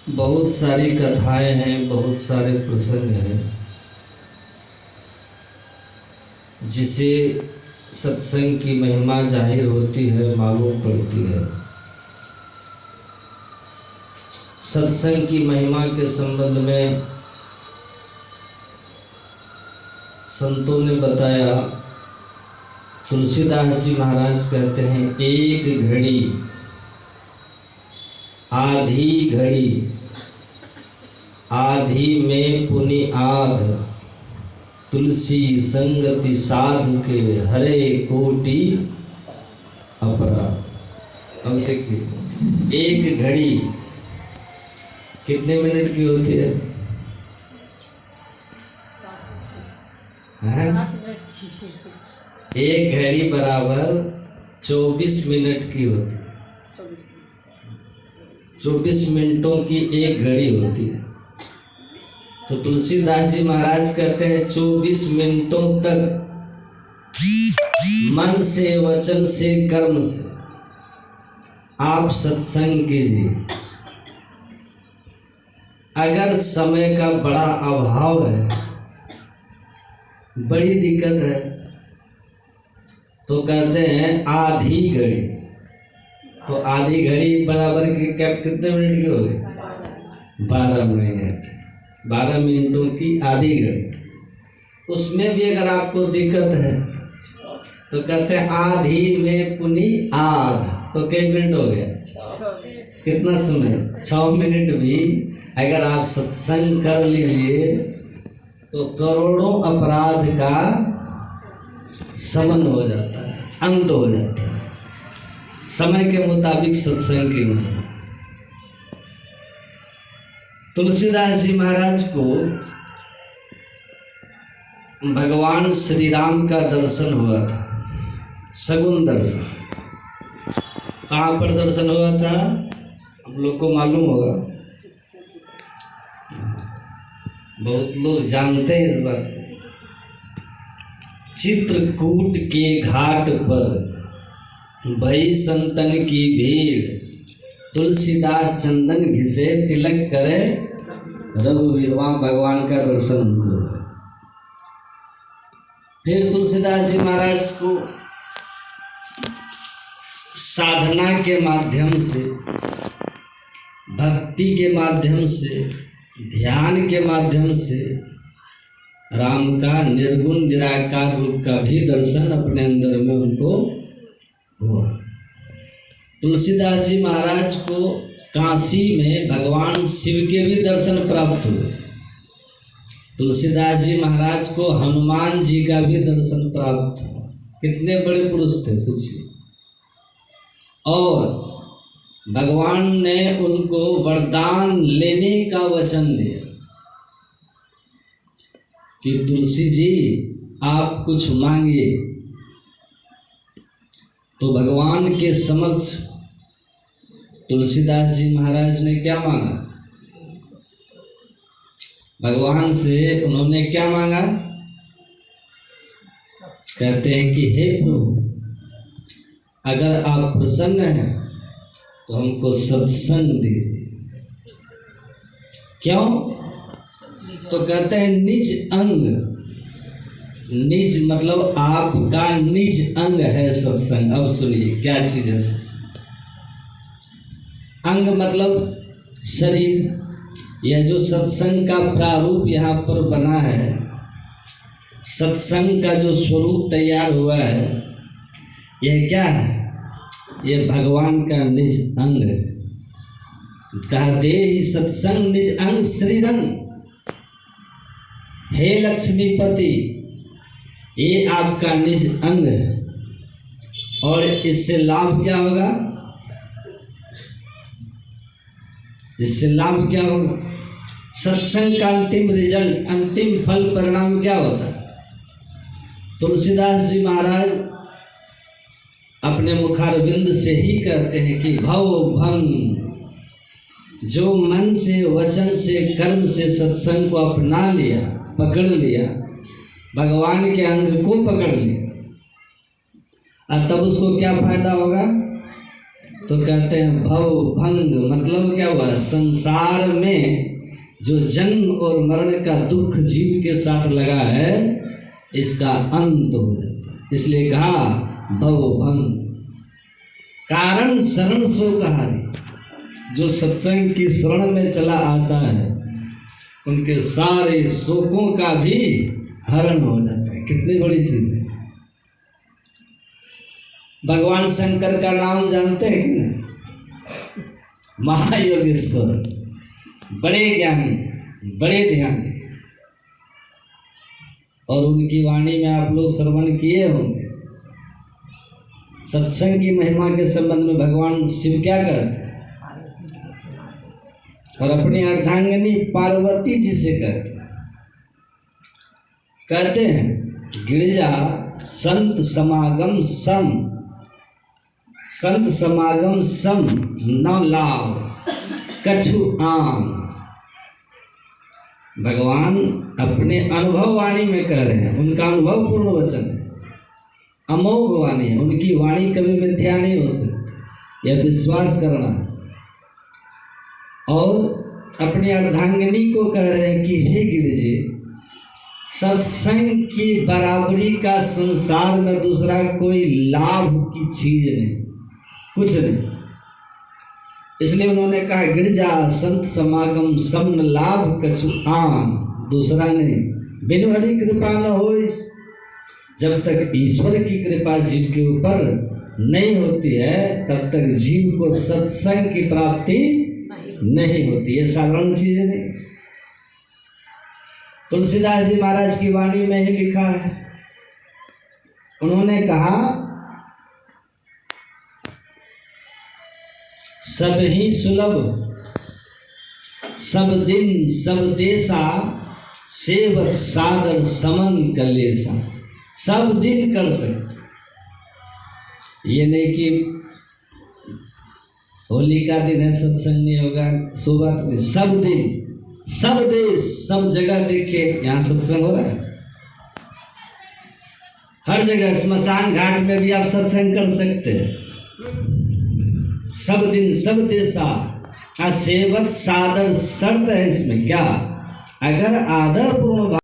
बहुत सारी कथाएं हैं, बहुत सारे प्रसंग हैं जिसे सत्संग की महिमा जाहिर होती है, मालूम पड़ती है। सत्संग की महिमा के संबंध में संतों ने बताया। तुलसीदास जी महाराज कहते हैं, एक घड़ी आधी घड़ी आधी में पुनि आध, तुलसी संगति साधु के हरे कोटि अपराध। अब देखिए, एक घड़ी कितने मिनट की होती है? एक घड़ी बराबर 24 मिनट की होती है। 24 मिनटों की एक घड़ी होती है। तो तुलसीदास जी महाराज कहते हैं 24 मिनटों तक मन से, वचन से, कर्म से आप सत्संग कीजिए। अगर समय का बड़ा अभाव है, बड़ी दिक्कत है, तो कहते हैं आधी घड़ी। तो आधी घड़ी बराबर की कितने मिनट की हो गई? 12 मिनट। 12 मिनटों की आधी घड़ी। उसमें भी अगर आपको दिक्कत है तो कहते हैं आधी में पुनि आध। तो कितने मिनट हो गया? कितना समय? 6 मिनट भी अगर आप सत्संग कर लीजिए तो करोड़ों अपराध का शमन हो जाता है, अंत हो जाता है। समय के मुताबिक सत्संग की महिमा। तुलसीदास जी महाराज को भगवान श्री राम का दर्शन हुआ था, सगुन दर्शन। कहाँ पर दर्शन हुआ था? आप लोग को मालूम होगा, बहुत लोग जानते हैं इस बात को। चित्रकूट के घाट पर भई संतन की भीड़, तुलसीदास चंदन घिसे तिलक करे रघुवीर। वहाँ भगवान का दर्शन हुआ। फिर तुलसीदास जी महाराज को साधना के माध्यम से, भक्ति के माध्यम से, ध्यान के माध्यम से राम का निर्गुण निराकार रूप का भी दर्शन अपने अंदर में उनको हुआ। तुलसीदास जी महाराज को काशी में भगवान शिव के भी दर्शन प्राप्त हुए। तुलसीदास जी महाराज को हनुमान जी का भी दर्शन प्राप्त हुआ। कितने बड़े पुरुष थे, सोचिए। और भगवान ने उनको वरदान लेने का वचन दिया कि तुलसी जी आप कुछ मांगिए। तो भगवान के समक्ष तुलसीदास जी महाराज ने क्या मांगा? भगवान से उन्होंने क्या मांगा? कहते हैं कि हे प्रभु, अगर आप प्रसन्न हैं तो हमको सत्संग दीजिए। क्यों? तो कहते हैं निज अंग। निज मतलब आपका निज अंग है सत्संग। अब सुनिए क्या चीज है सत्संग। अंग मतलब शरीर। यह जो सत्संग का प्रारूप यहाँ पर बना है, सत्संग का जो स्वरूप तैयार हुआ है, यह क्या है? यह भगवान का निज अंग है। कहते ही सत्संग निज अंग श्रीरंग। हे लक्ष्मीपति, ये आपका निज अंग है। और इससे लाभ क्या होगा? इससे लाभ क्या होगा? सत्संग का अंतिम रिजल्ट, अंतिम फल परिणाम क्या होता है? तुलसीदास जी महाराज अपने मुखारविंद से ही कहते हैं कि भव भंग, जो मन से, वचन से, कर्म से सत्संग को अपना लिया, पकड़ लिया, भगवान के अंग को पकड़ लिया, और तब उसको क्या फायदा होगा? तो कहते हैं भव भंग, मतलब क्या हुआ, संसार में जो जन्म और मरण का दुख जीव के साथ लगा है इसका अंत हो जाता है। इसलिए कहा भव भंग। कारण शरण सो कहारी, जो सत्संग की शरण में चला आता है उनके सारे शोकों का भी हरण हो जाता है। कितनी बड़ी चीज है। भगवान शंकर का नाम जानते हैं कि नहीं? महायोगेश्वर, बड़े ज्ञानी, बड़े ध्यानी, और उनकी वाणी में आप लोग श्रवण किए होंगे। सत्संग की महिमा के संबंध में भगवान शिव क्या करते हैं, और अपनी अर्धांगिनी पार्वती जी से कहते हैं गिरिजा संत समागम सम, संत समागम सम न लाभ कछु आंग। भगवान अपने अनुभव वाणी में कह रहे हैं, उनका अनुभव पूर्ण वचन है, अमोघ वाणी है, उनकी वाणी कभी मिथ्या नहीं हो सकती, यह विश्वास करना है। और अपनी अर्धांगिनी को कह रहे हैं कि हे गिरिजे, सत्संग की बराबरी का संसार में दूसरा कोई लाभ की चीज नहीं, कुछ नहीं। इसलिए उन्होंने कहा गिरिजा संत समागम समन लाभ कछु आन, दूसरा नहीं। बिनु हरि कृपा न हो, जब तक ईश्वर की कृपा जीव के ऊपर नहीं होती है तब तक जीव को सत्संग की प्राप्ति नहीं होती है। साधारण चीज नहीं। तुलसीदास जी महाराज की वाणी में ही लिखा है, उन्होंने कहा सब ही सुलभ सब दिन सब देशा, सेवत सादर समन कलेसा। सब दिन कर सकते, ये नहीं कि होली का दिन है सत्संग नहीं होगा, सुबह नहीं, सब दिन सब देश सब जगह देखिए यहाँ सत्संग हो रहा है। हर जगह स्मशान घाट में भी आप सत्संग कर सकते हैं। सब दिन सब देशा, सेवत सादर शर्त है इसमें क्या, अगर आदर पूर्ण